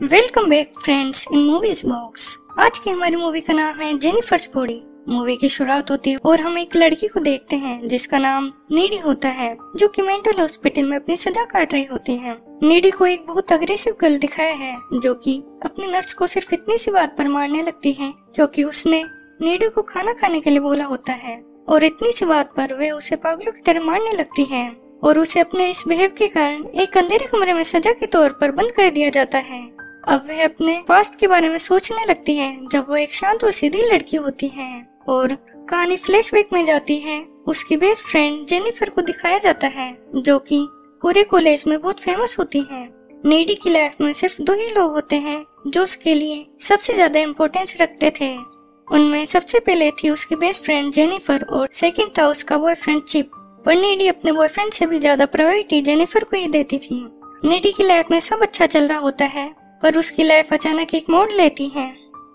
Welcome back friends इन movies box. आज की हमारी मूवी का नाम है जेनिफर्स बॉडी। मूवी की शुरुआत होती है और हम एक लड़की को देखते हैं जिसका नाम नीडी होता है, जो कि मेंटल हॉस्पिटल में अपनी सजा काट रही होती है। नीडी को एक बहुत अग्रेसिव गर्ल दिखाया है जो कि अपनी नर्स को सिर्फ इतनी सी बात पर मारने लगती है क्योंकि उसने नीडी को खाना खाने के लिए बोला होता है, और इतनी सी बात पर वे उसे पागलों की तरह मारने लगती है और उसे अपने इस बिहेव के कारण एक अंधेरे कमरे में सजा के तौर पर बंद कर दिया जाता है। अब वह अपने पास्ट के बारे में सोचने लगती है जब वो एक शांत और सीधी लड़की होती है, और कहानी फ्लैशबैक में जाती है। उसकी बेस्ट फ्रेंड जेनिफर को दिखाया जाता है जो कि पूरे कॉलेज में बहुत फेमस होती है। नीडी की लाइफ में सिर्फ दो ही लोग होते हैं जो उसके लिए सबसे ज्यादा इम्पोर्टेंस रखते थे। उनमें सबसे पहले थी उसकी बेस्ट फ्रेंड जेनिफर और सेकंड था उसका बॉयफ्रेंड चिप। पर नीडी अपने बॉयफ्रेंड से भी ज्यादा प्रायोरिटी जेनिफर को ही देती थी। नीडी की लाइफ में सब अच्छा चल रहा होता है पर उसकी लाइफ अचानक एक मोड़ लेती है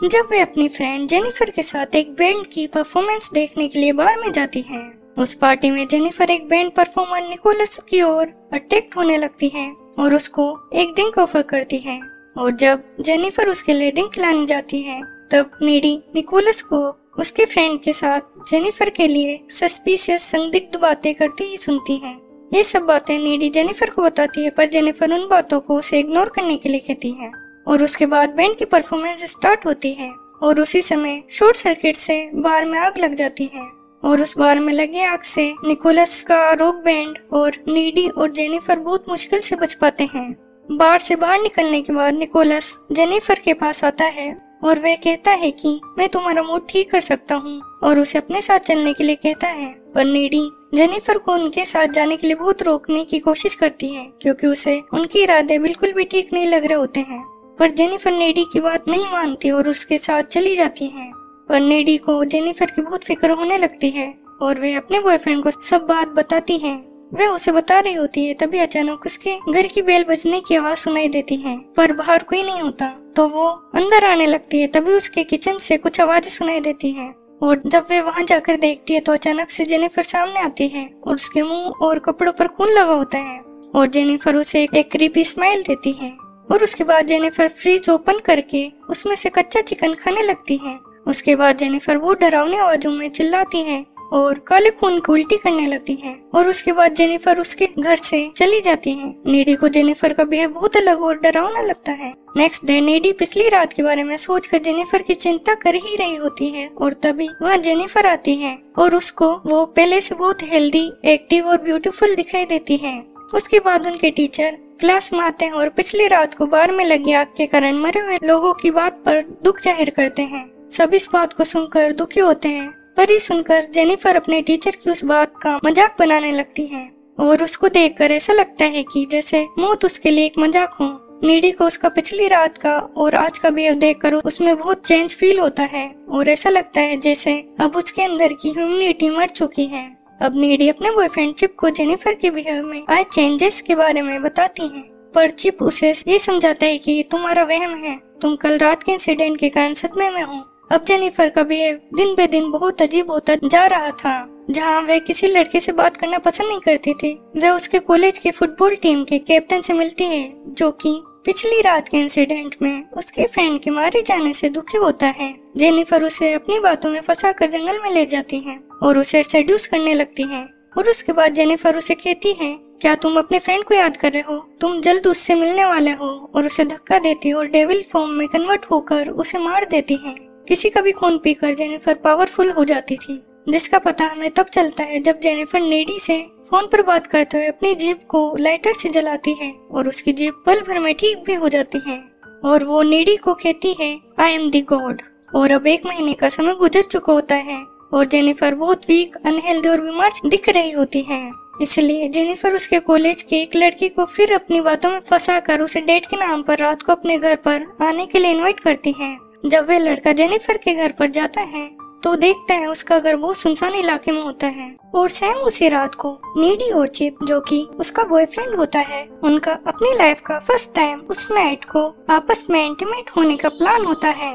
जब वे अपनी फ्रेंड जेनिफर के साथ एक बैंड की परफॉर्मेंस देखने के लिए बार में जाती है। उस पार्टी में जेनिफर एक बैंड परफॉर्मर निकोलस की ओर अट्रैक्ट होने लगती है और उसको एक ड्रिंक ऑफर करती है, और जब जेनिफर उसके लिए ड्रिंक लाने जाती है तब नीडी निकोलस को उसके फ्रेंड के साथ जेनिफर के लिए सस्पिशियस संदिग्ध बातें करती ही सुनती है। ये सब बातें नीडी जेनिफर को बताती है पर जेनिफर उन बातों को उसे इग्नोर करने के लिए कहती है, और उसके बाद बैंड की परफॉर्मेंस स्टार्ट होती है और उसी समय शॉर्ट सर्किट से बार में आग लग जाती है, और उस बार में लगी आग से निकोलस का रॉक बैंड और नीडी और जेनिफर बहुत मुश्किल से बच पाते हैं। बार से बाहर निकलने के बाद निकोलस जेनिफर के पास आता है और वह कहता है कि मैं तुम्हारा मूड ठीक कर सकता हूँ, और उसे अपने साथ चलने के लिए कहता है। पर नीडी जेनिफर को उनके साथ जाने के लिए बहुत रोकने की कोशिश करती है क्योंकि उसे उनके इरादे बिल्कुल भी ठीक नहीं लग रहे होते हैं। पर जेनिफर नीडी की बात नहीं मानती और उसके साथ चली जाती है। पर नीडी को जेनिफर की बहुत फिक्र होने लगती है और वे अपने बॉयफ्रेंड को सब बात बताती है। वह उसे बता रही होती है तभी अचानक उसके घर की बेल बजने की आवाज सुनाई देती है पर बाहर कोई नहीं होता, तो वो अंदर आने लगती है। तभी उसके किचन से कुछ आवाजें सुनाई देती हैं, और जब वे वहां जाकर देखती है तो अचानक से जेनिफर सामने आती है और उसके मुंह और कपड़ों पर खून लगा होता है, और जेनिफर उसे एक क्रीपी स्माइल देती है। और उसके बाद जेनिफर फ्रिज ओपन करके उसमें से कच्चा चिकन खाने लगती है। उसके बाद जेनिफर बहुत डरावनी आवाजों में चिल्लाती है और काले खून को उल्टी करने लगती है, और उसके बाद जेनिफर उसके घर से चली जाती है। नीडी को जेनिफर का बिहेव बहुत अलग और डरावना लगता है। नेक्स्ट डे नीडी पिछली रात के बारे में सोचकर जेनिफर की चिंता कर ही रही होती है, और तभी वहाँ जेनिफर आती है और उसको वो पहले से बहुत हेल्दी, एक्टिव और ब्यूटीफुल दिखाई देती है। उसके बाद उनके टीचर क्लास में आते हैं और पिछली रात को बार में लगी आग के कारण मरे हुए लोगों की बात पर दुख जाहिर करते हैं। सब इस बात को सुनकर दुखी होते हैं, पर ये सुनकर जेनिफर अपने टीचर की उस बात का मजाक बनाने लगती है, और उसको देखकर ऐसा लगता है कि जैसे मौत उसके लिए एक मजाक हो। नीडी को उसका पिछली रात का और आज का बिहेव देखकर उसमें बहुत चेंज फील होता है, और ऐसा लगता है जैसे अब उसके अंदर की ह्यूमैनिटी मर चुकी है। अब नीडी अपने बॉयफ्रेंड चिप को जेनिफर के बिहेव में आए चेंजेस के बारे में बताती है, पर चिप उसे ये समझाता है कि तुम्हारा वहम है, तुम कल रात के इंसिडेंट के कारण सदमे में हो। अब जेनिफर का बिहेव दिन बे दिन बहुत अजीब होता जा रहा था। जहाँ वह किसी लड़के से बात करना पसंद नहीं करती थी, वह उसके कॉलेज के फुटबॉल टीम के कैप्टन से मिलती है जो कि पिछली रात के इंसिडेंट में उसके फ्रेंड के मारे जाने से दुखी होता है। जेनिफर उसे अपनी बातों में फंसाकर जंगल में ले जाती है और उसे सेड्यूस करने लगती है, और उसके बाद जेनिफर उसे कहती है, क्या तुम अपने फ्रेंड को याद कर रहे हो? तुम जल्द उससे मिलने वाले हो, और उसे धक्का देती और डेविल फॉर्म में कन्वर्ट होकर उसे मार देती है। किसी का भी खून पीकर जेनिफर पावरफुल हो जाती थी, जिसका पता हमें तब चलता है जब जेनिफर नीडी से फोन पर बात करते हुए अपनी जीभ को लाइटर से जलाती है, और उसकी जीभ पल भर में ठीक भी हो जाती है, और वो नीडी को कहती है, आई एम द गॉड। और अब 1 महीने का समय गुजर चुका होता है और जेनिफर बहुत वीक, अनहेल्दी और बीमार दिख रही होती है। इसलिए जेनिफर उसके कॉलेज के एक लड़की को फिर अपनी बातों में फंसाकर उसे डेट के नाम पर रात को अपने घर पर आने के लिए इनवाइट करती है। जब वह लड़का जेनिफर के घर पर जाता है तो देखता है उसका घर बहुत सुनसान इलाके में होता है, और सेम उसी रात को नीडी और चिप, जो कि उसका बॉयफ्रेंड होता है, उनका अपनी लाइफ का फर्स्ट टाइम उस नाइट को आपस में इंटीमेट होने का प्लान होता है।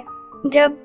जब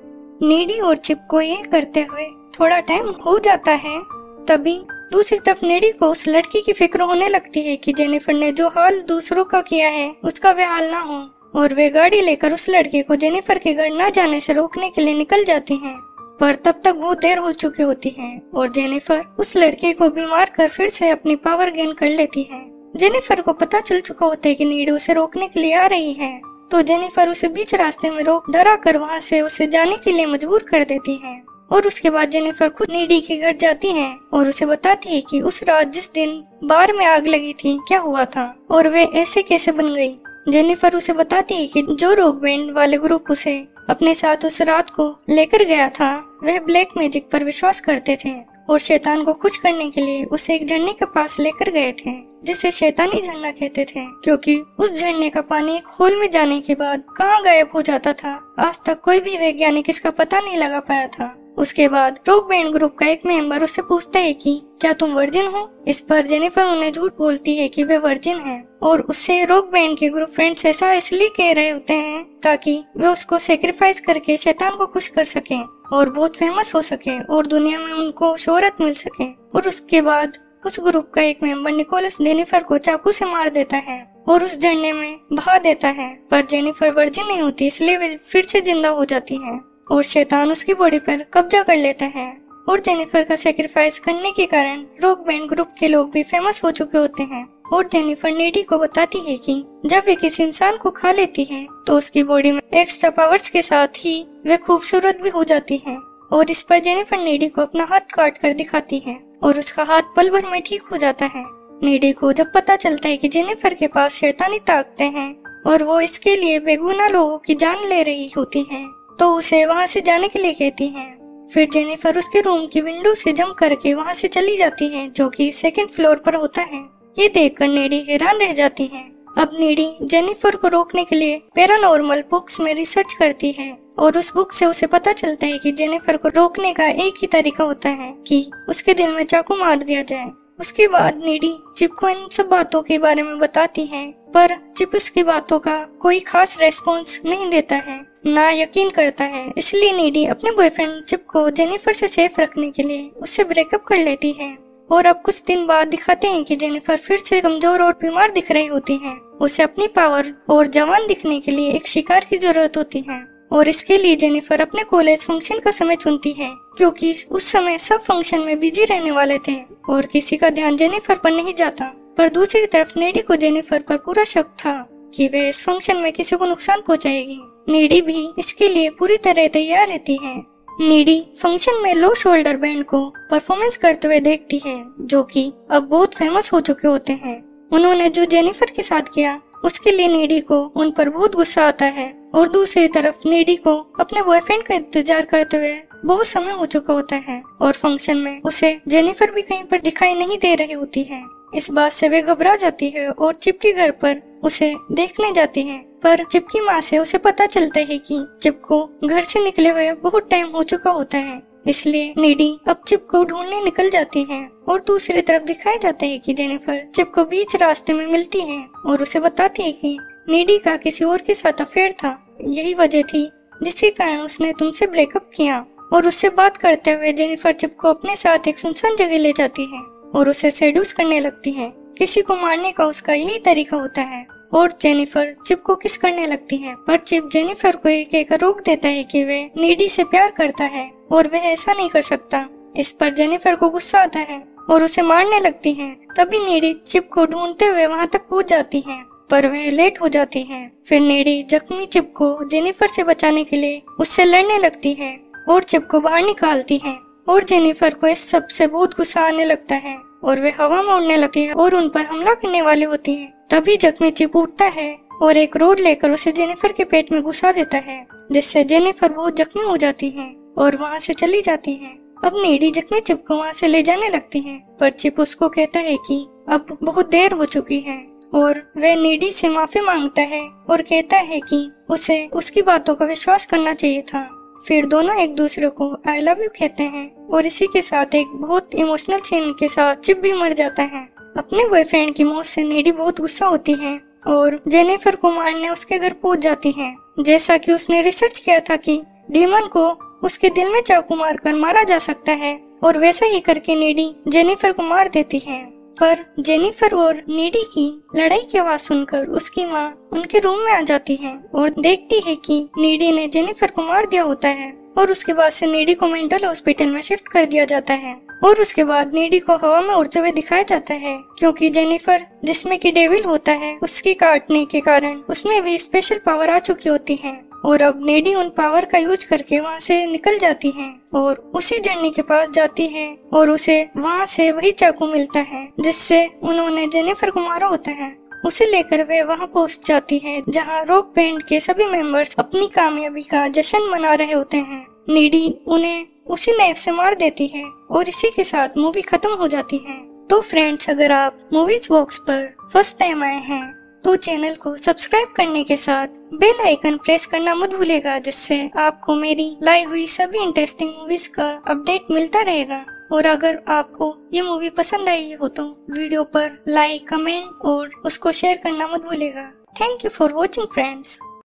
नीडी और चिप को ये करते हुए थोड़ा टाइम हो जाता है, तभी दूसरी तरफ नीडी को उस लड़की की फिक्र होने लगती है कि जेनिफर ने जो हाल दूसरों का किया है उसका वह हाल ना हो, और वे गाड़ी लेकर उस लड़के को जेनिफर के घर न जाने से रोकने के लिए निकल जाती हैं। पर तब तक बहुत देर हो चुकी होती है और जेनिफर उस लड़के को बीमार कर फिर से अपनी पावर गेन कर लेती है। जेनिफर को पता चल चुका होता है कि नीडी उसे रोकने के लिए आ रही है, तो जेनिफर उसे बीच रास्ते में रोक डरा कर वहाँ से उसे जाने के लिए मजबूर कर देती है। और उसके बाद जेनिफर खुद नीडी के घर जाती है और उसे बताती है कि उस रात जिस दिन बार में आग लगी थी क्या हुआ था और वे ऐसे कैसे बन गई। जेनिफर उसे बताती है कि जो रॉक बैंड वाले ग्रुप उसे अपने साथ उस रात को लेकर गया था वह ब्लैक मैजिक पर विश्वास करते थे और शैतान को खुश करने के लिए उसे एक झरने के पास लेकर गए थे जिसे शैतानी झरना कहते थे, क्योंकि उस झरने का पानी एक होल में जाने के बाद कहाँ गायब हो जाता था आज तक कोई भी वैज्ञानिक इसका पता नहीं लगा पाया था। उसके बाद रॉक बैंड ग्रुप का एक मेंबर उससे पूछता है कि क्या तुम वर्जिन हो। इस पर जेनिफर उन्हें झूठ बोलती है कि वे वर्जिन हैं और उससे रॉक बैंड के ग्रुप फ्रेंड्स ऐसा इसलिए कह रहे होते हैं ताकि वे उसको सेक्रीफाइस करके शैतान को खुश कर सके और बहुत फेमस हो सके और दुनिया में उनको शोहरत मिल सके। और उसके बाद उस ग्रुप का एक मेंबर निकोलस जेनिफर को चाकू से मार देता है और उस झरने में बहा देता है, पर जेनिफर वर्जिन नहीं होती इसलिए वे फिर से जिंदा हो जाती है और शैतान उसकी बॉडी पर कब्जा कर लेता है। और जेनिफर का सेक्रीफाइस करने के कारण रॉक बैंड ग्रुप के लोग भी फेमस हो चुके होते हैं। और जेनिफर नीडी को बताती है कि जब वे किसी इंसान को खा लेती है तो उसकी बॉडी में एक्स्ट्रा पावर्स के साथ ही वे खूबसूरत भी हो जाती है। और इस पर जेनिफर नीडी को अपना हाथ काट कर दिखाती है और उसका हाथ पल भर में ठीक हो जाता है। नीडी को जब पता चलता है कि जेनिफर के पास शैतानी ताकतें हैं और वो इसके लिए बेगुनाह लोगों की जान ले रही होती है तो उसे वहाँ से जाने के लिए कहती है। फिर जेनिफर उसके रूम की विंडो से जंप करके वहाँ से चली जाती है जो कि सेकंड फ्लोर पर होता है। ये देखकर नीडी हैरान रह जाती है। अब नीडी जेनिफर को रोकने के लिए पैरानॉर्मल बुक्स में रिसर्च करती है और उस बुक से उसे पता चलता है कि जेनिफर को रोकने का एक ही तरीका होता है कि उसके दिल में चाकू मार दिया जाए। उसके बाद नीडी चिप को इन सब बातों के बारे में बताती है, पर चिप उसकी बातों का कोई खास रेस्पॉन्स नहीं देता है, ना यकीन करता है। इसलिए नीडी अपने बॉयफ्रेंड चिप को जेनिफर से सेफ रखने के लिए उससे ब्रेकअप कर लेती है। और अब कुछ दिन बाद दिखाते हैं कि जेनिफर फिर से कमजोर और बीमार दिख रही होती है। उसे अपनी पावर और जवान दिखने के लिए एक शिकार की जरूरत होती है और इसके लिए जेनिफर अपने कॉलेज फंक्शन का समय चुनती है, क्योंकि उस समय सब फंक्शन में बिजी रहने वाले थे और किसी का ध्यान जेनिफर पर नहीं जाता। पर दूसरी तरफ नीडी को जेनिफर पर पूरा शक था कि वे इस फंक्शन में किसी को नुकसान पहुंचाएगी। नीडी भी इसके लिए पूरी तरह तैयार रहती है। नीडी फंक्शन में लो शोल्डर बैंड को परफॉर्मेंस करते हुए देखती है जो कि अब बहुत फेमस हो चुके होते हैं। उन्होंने जो जेनिफर के साथ किया उसके लिए नीडी को उन पर बहुत गुस्सा आता है और दूसरी तरफ नीडी को अपने बॉयफ्रेंड का इंतजार करते हुए बहुत समय हो चुका होता है और फंक्शन में उसे जेनिफर भी कहीं पर दिखाई नहीं दे रही होती है। इस बात से वे घबरा जाती है और चिप के घर पर उसे देखने जाती है, पर चिप की माँ से उसे पता चलता है कि चिप को घर से निकले हुए बहुत टाइम हो चुका होता है। इसलिए नीडी अब चिप को ढूंढने निकल जाती है और दूसरी तरफ दिखाया जाता है कि जेनिफर चिप को बीच रास्ते में मिलती है और उसे बताती है कि नीडी का किसी और के साथ अफेयर था, यही वजह थी जिसके कारण उसने तुमसे ब्रेकअप किया। और उससे बात करते हुए जेनिफर चिप को अपने साथ एक सुनसान जगह ले जाती है और उसे सेड्यूस करने लगती है। किसी को मारने का उसका यही तरीका होता है और जेनिफर चिप को किस करने लगती है, पर चिप जेनिफर को ये कहकर रोक देता है कि वे नीडी से प्यार करता है और वह ऐसा नहीं कर सकता। इस पर जेनिफर को गुस्सा आता है और उसे मारने लगती है। तभी नीडी चिप को ढूंढते हुए वहां तक पहुंच जाती है, पर वह लेट हो जाती है। फिर नीडी जख्मी चिप को जेनिफर से बचाने के लिए उससे लड़ने लगती है और चिप को बाहर निकालती है और जेनिफर को इस सब से बहुत गुस्सा आने लगता है और वे हवा में उड़ने लगती है और उन पर हमला करने वाली होती है। तभी जख्मी चिप उठता है और एक रोड लेकर उसे जेनिफर के पेट में घुसा देता है, जिससे जेनिफर बहुत जख्मी हो जाती है और वहाँ से चली जाती है। अब नीडी जख्मी चिप को वहाँ से ले जाने लगती है, पर चिप उसको कहता है कि अब बहुत देर हो चुकी है और वह नीडी से माफी मांगता है और कहता है कि उसे उसकी बातों का विश्वास करना चाहिए था। फिर दोनों एक दूसरे को आई लव यू कहते हैं और इसी के साथ एक बहुत इमोशनल सीन के साथ चिप भी मर जाता है। अपने बॉयफ्रेंड की मौत से नीडी बहुत गुस्सा होती है और जेनिफर को मारने उसके घर पहुंच जाती है। जैसा कि उसने रिसर्च किया था कि डीमन को उसके दिल में चाकू मारकर मारा जा सकता है और वैसा ही करके नीडी जेनिफर को मार देती है। पर जेनिफर और नीडी की लड़ाई की आवाज सुनकर उसकी माँ उनके रूम में आ जाती है और देखती है कि नीडी ने जेनिफर को मार दिया होता है और उसके बाद से नीडी को मेंटल हॉस्पिटल में शिफ्ट कर दिया जाता है। और उसके बाद नीडी को हवा में उड़ते हुए दिखाया जाता है क्योंकि जेनिफर जिसमें कि डेविल होता है उसके काटने के कारण उसमें भी स्पेशल पावर आ चुकी होती है और अब नीडी उन पावर का यूज करके वहाँ से निकल जाती है और उसी जर्नी के पास जाती है और उसे वहाँ से वही चाकू मिलता है जिससे उन्होंने जेनिफर को मारा होता है। उसे लेकर वे वहाँ पहुँच जाती है जहाँ रॉक बैंड के सभी मेंबर्स अपनी कामयाबी का जश्न मना रहे होते हैं। नीडी उन्हें उसी नाइफ से मार देती है और इसी के साथ मूवी खत्म हो जाती है। तो फ्रेंड्स, अगर आप मूवीज बॉक्स पर फर्स्ट टाइम आए हैं तो चैनल को सब्सक्राइब करने के साथ बेल आइकन प्रेस करना मत भूलेगा, जिससे आपको मेरी लाई हुई सभी इंटरेस्टिंग मूवीज का अपडेट मिलता रहेगा। और अगर आपको ये मूवी पसंद आई हो तो वीडियो पर लाइक, कमेंट और उसको शेयर करना मत भूलेगा। Thank you for watching friends.